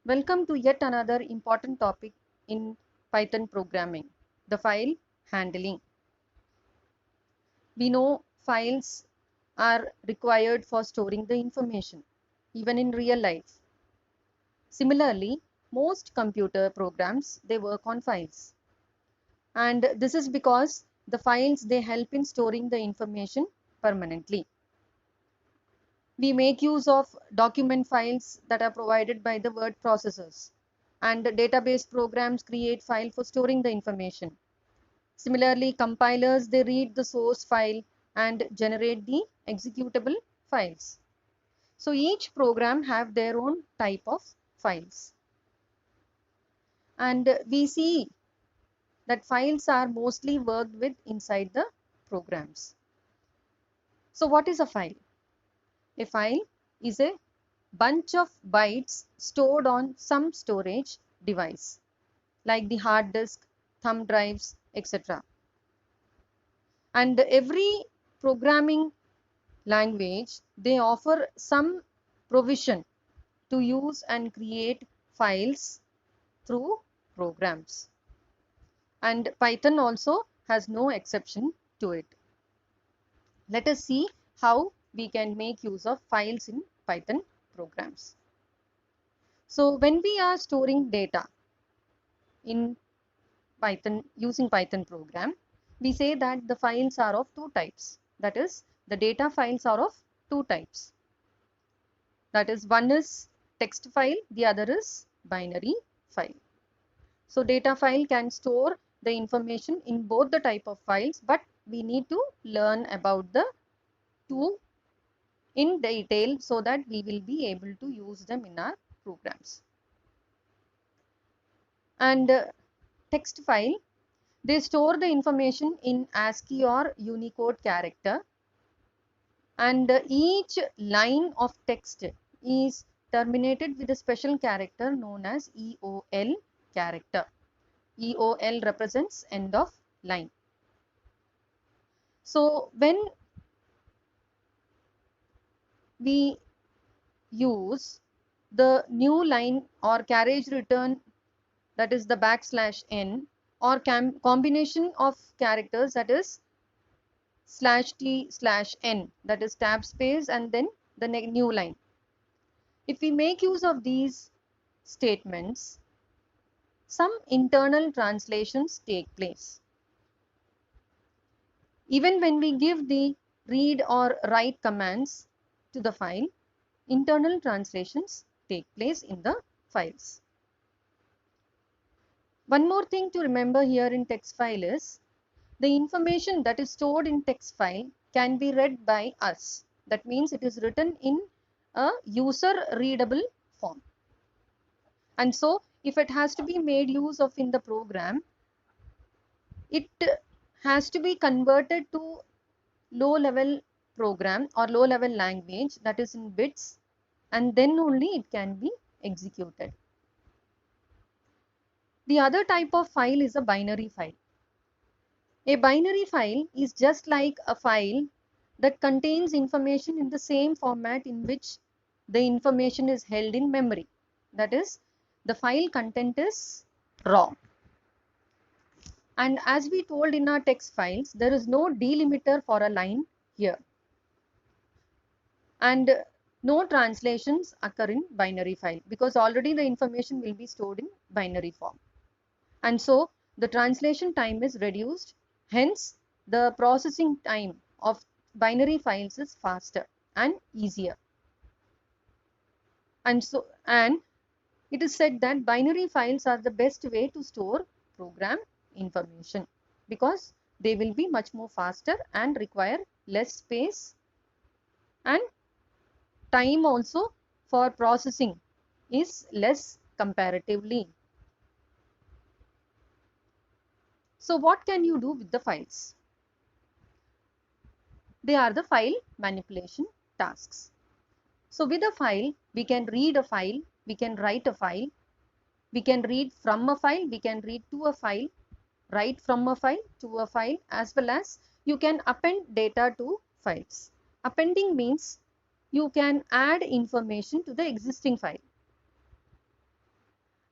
Welcome to yet another important topic in Python programming, the file handling. We know files are required for storing the information, even in real life. Similarly, most computer programs, they work on files. And this is because the files, they help in storing the information permanently. We make use of document files that are provided by the word processors, and database programs create file for storing the information. Similarly, compilers, they read the source file and generate the executable files. So each program have their own type of files. And we see that files are mostly worked with inside the programs. So what is a file? A file is a bunch of bytes stored on some storage device like the hard disk, thumb drives, etc. And every programming language, they offer some provision to use and create files through programs. And Python also has no exception to it. Let us see how we can make use of files in Python programs. So when we are storing data in Python using Python program, we say that the files are of two types. That is, the data files are of two types. That is, one is text file, the other is binary file. So data file can store the information in both the type of files, but we need to learn about the two in detail so that we will be able to use them in our programs. And text file, they store the information in ASCII or Unicode character, and each line of text is terminated with a special character known as EOL character. EOL represents end of line. So when we use the new line or carriage return, that is the \n, or combination of characters, that is /t/n, that is tab space and then the new line. If we make use of these statements, some internal translations take place. Even when we give the read or write commands to the file, internal translations take place in the files. One more thing to remember here in text file is the information that is stored in text file can be read by us. That means it is written in a user readable form. And so if it has to be made use of in the program, it has to be converted to low level program or low level language, that is in bits, and then only it can be executed. The other type of file is a binary file. A binary file is just like a file that contains information in the same format in which the information is held in memory. That is, the file content is raw. And as we told in our text files, there is no delimiter for a line here. And no translations occur in binary file because already the information will be stored in binary form. And so the translation time is reduced. Hence, the processing time of binary files is faster and easier. And it is said that binary files are the best way to store program information because they will be much more faster and require less space, and time also for processing is less comparatively. So what can you do with the files? They are the file manipulation tasks. So with a file, we can read a file, we can write a file, we can read from a file, we can read to a file, write from a file to a file, as well as you can append data to files. Appending means you can add information to the existing file.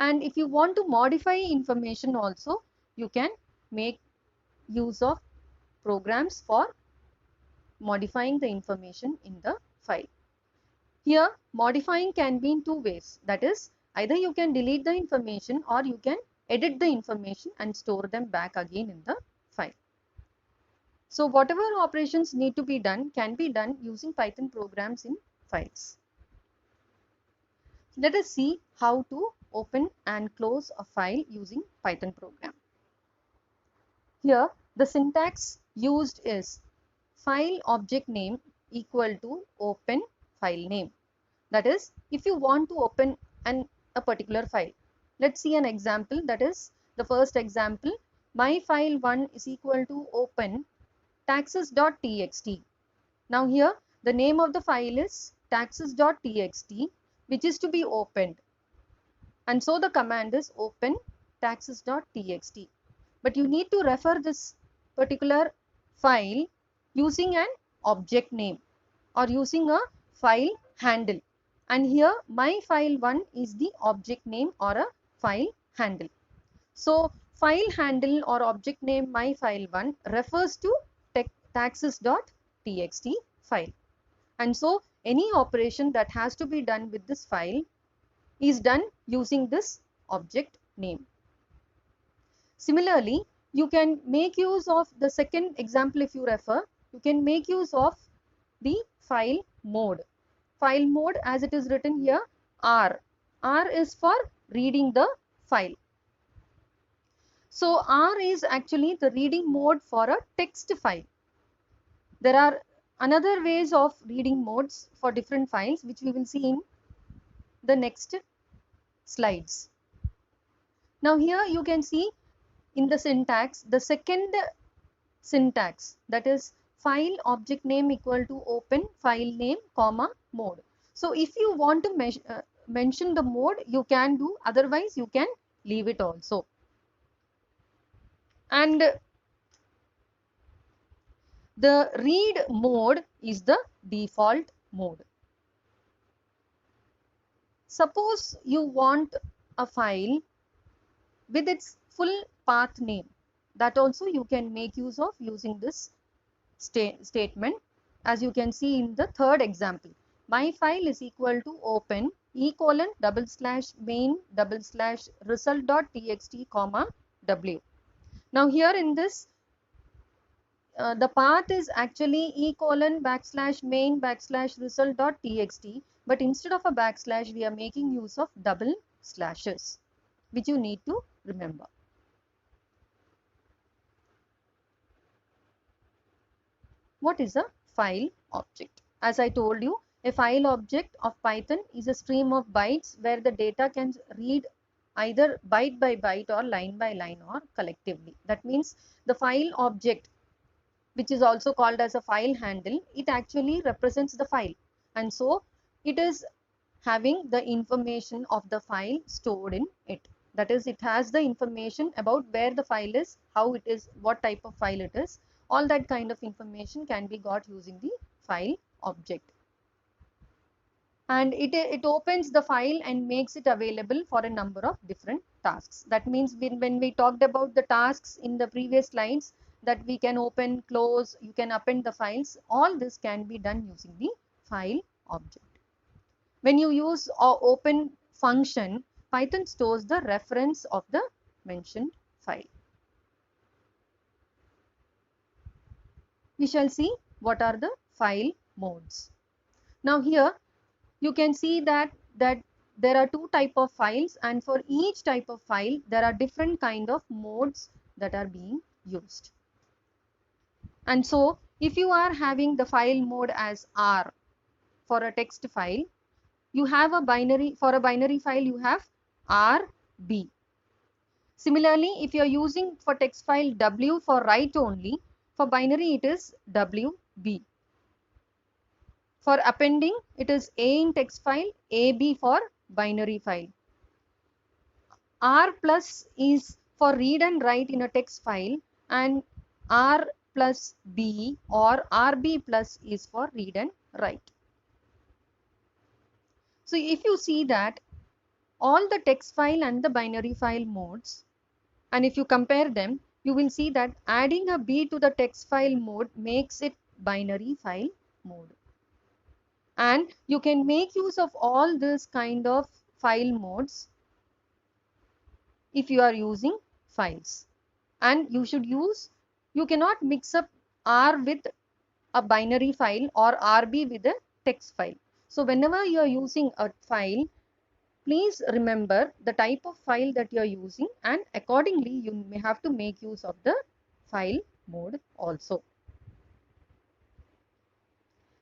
And if you want to modify information also, you can make use of programs for modifying the information in the file. Here, modifying can be in two ways. That is, either you can delete the information or you can edit the information and store them back again in the file. So whatever operations need to be done can be done using Python programs in files. Let us see how to open and close a file using Python program. Here, the syntax used is file object name equal to open file name. That is, if you want to open a particular file. Let's see an example. That is the first example. My file 1 is equal to open taxes.txt. Now here the name of the file is taxes.txt, which is to be opened. And so the command is open taxes.txt. But you need to refer this particular file using an object name or using a file handle. And here my file 1 is the object name or a file handle. So file handle or object name my file 1 refers to taxes.txt file. And so any operation that has to be done with this file is done using this object name. Similarly, you can make use of the second example. If you refer, you can make use of the file mode. File mode, as it is written here, R. R is for reading the file. So R is actually the reading mode for a text file. There are another ways of reading modes for different files, which we will see in the next slides. Now here you can see in the syntax, the second syntax, that is file object name equal to open file name comma mode. So if you want to mention the mode, you can do, otherwise you can leave it also. And the read mode is the default mode. Suppose you want a file with its full path name, that also you can make use of using this statement, as you can see in the third example. My file is equal to open /main /result.txt comma w. Now here in this the path is actually /main /result.txt, but instead of a backslash we are making use of double slashes, which you need to remember. What is a file object? As I told you, a file object of Python is a stream of bytes where the data can read either byte by byte or line by line or collectively. That means the file object, which is also called as a file handle, it actually represents the file. And so it is having the information of the file stored in it. That is, it has the information about where the file is, how it is, what type of file it is. All that kind of information can be got using the file object. And it opens the file and makes it available for a number of different tasks. That means when we talked about the tasks in the previous slides, that we can open, close, you can append the files, all this can be done using the file object. When you use open function, Python stores the reference of the mentioned file. We shall see what are the file modes. Now here you can see that there are two types of files, and for each type of file there are different kind of modes that are being used. And so if you are having the file mode as R for a text file, you have a binary, for a binary file you have RB. Similarly, if you are using for text file W for write only, for binary it is WB. For appending, it is A in text file, AB for binary file. R plus is for read and write in a text file, and R plus B or RB plus is for read and write. So if you see that all the text file and the binary file modes, and if you compare them, you will see that adding a B to the text file mode makes it binary file mode. And you can make use of all this kind of file modes if you are using files. And you cannot mix up R with a binary file or RB with a text file. So whenever you are using a file, please remember the type of file that you are using, and accordingly you may have to make use of the file mode also.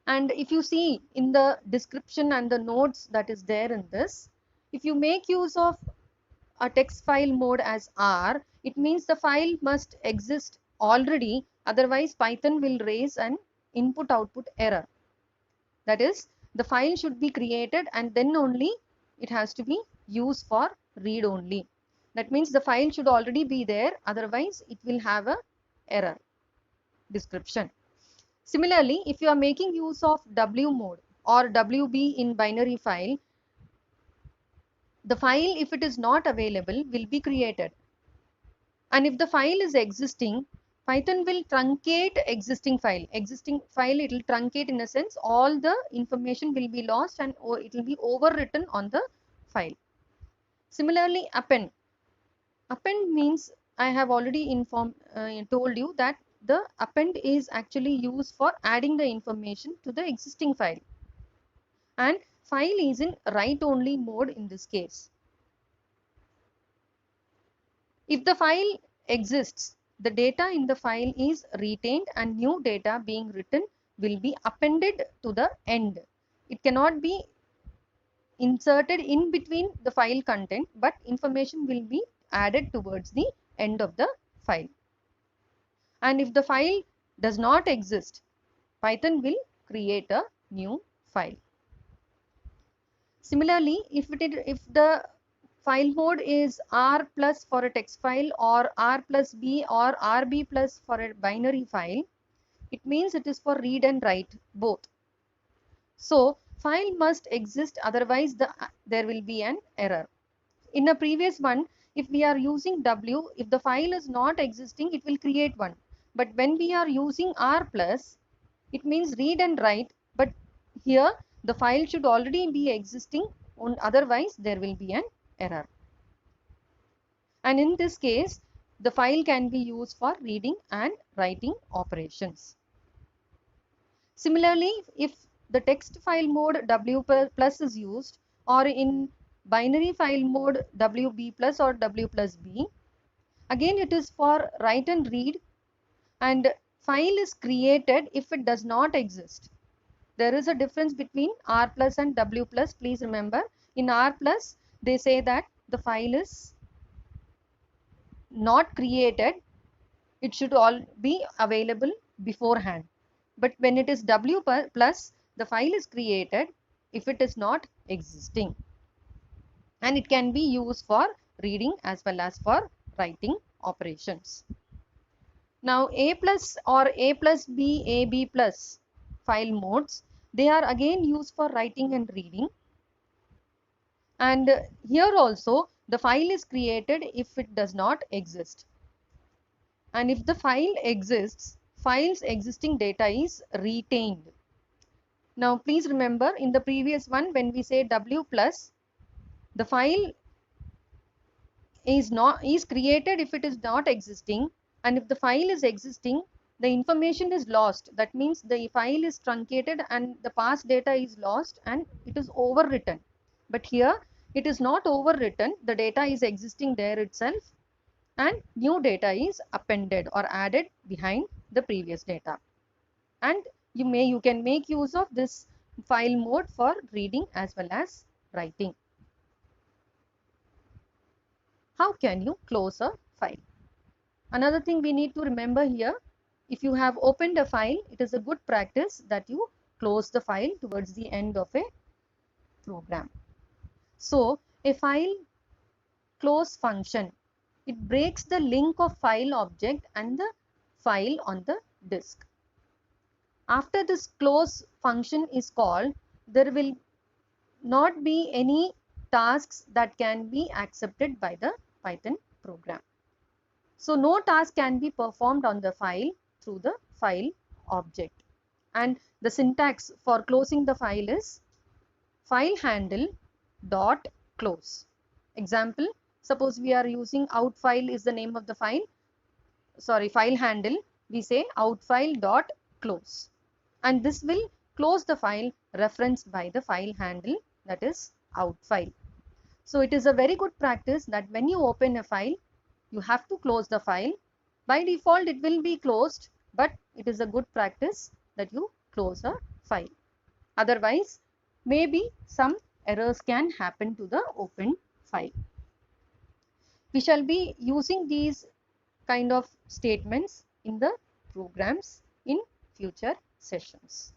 And if you see in the description and the notes that is there in this, if you make use of a text file mode as R, it means the file must exist already, otherwise Python will raise an input output error. That is, the file should be created and then only it has to be used for read only. That means the file should already be there, otherwise it will have a error description. Similarly, if you are making use of W mode or WB in binary file, the file, if it is not available, will be created. And if the file is existing, Python will truncate existing file. Existing file, it will truncate in a sense, all the information will be lost and it will be overwritten on the file. Similarly, append. Append means, I have already told you that the append is actually used for adding the information to the existing file. And file is in write only mode in this case. If the file exists, the data in the file is retained and new data being written will be appended to the end. It cannot be inserted in between the file content, but information will be added towards the end of the file. And if the file does not exist, Python will create a new file. Similarly, if the file mode is R plus for a text file or R plus B or RB plus for a binary file, it means it is for read and write both. So file must exist, otherwise there will be an error. In a previous one, if we are using W, if the file is not existing, it will create one. But when we are using R plus, it means read and write, but here the file should already be existing, otherwise there will be an error. And in this case, the file can be used for reading and writing operations. Similarly, if the text file mode W plus is used, or in binary file mode WB plus or W plus B, again it is for write and read, and file is created if it does not exist. There is a difference between R plus and W plus. Please remember, in R plus they say that the file is not created, it should all be available beforehand. But when it is W plus, the file is created if it is not existing, and it can be used for reading as well as for writing operations. Now A plus or A plus B, AB plus file modes, they are again used for writing and reading. And here also the file is created if it does not exist. And if the file exists, file's existing data is retained. Now please remember, in the previous one when we say W plus, the file is created if it is not existing, and if the file is existing, the information is lost. That means the file is truncated and the past data is lost and it is overwritten. But here it is not overwritten, the data is existing there itself, and new data is appended or added behind the previous data. And you can make use of this file mode for reading as well as writing. How can you close a file? Another thing we need to remember here, if you have opened a file, it is a good practice that you close the file towards the end of a program. So a file close function, it breaks the link of file object and the file on the disk. After this close function is called, there will not be any tasks that can be accepted by the Python program. So no task can be performed on the file through the file object. And the syntax for closing the file is file handle dot close. Example, suppose we are using out file is the name of the file. Sorry, file handle, we say out file dot close. And this will close the file referenced by the file handle, that is out file. So it is a very good practice that when you open a file, you have to close the file. By default, it will be closed, but it is a good practice that you close a file. Otherwise, maybe some errors can happen to the open file. We shall be using these kind of statements in the programs in future sessions.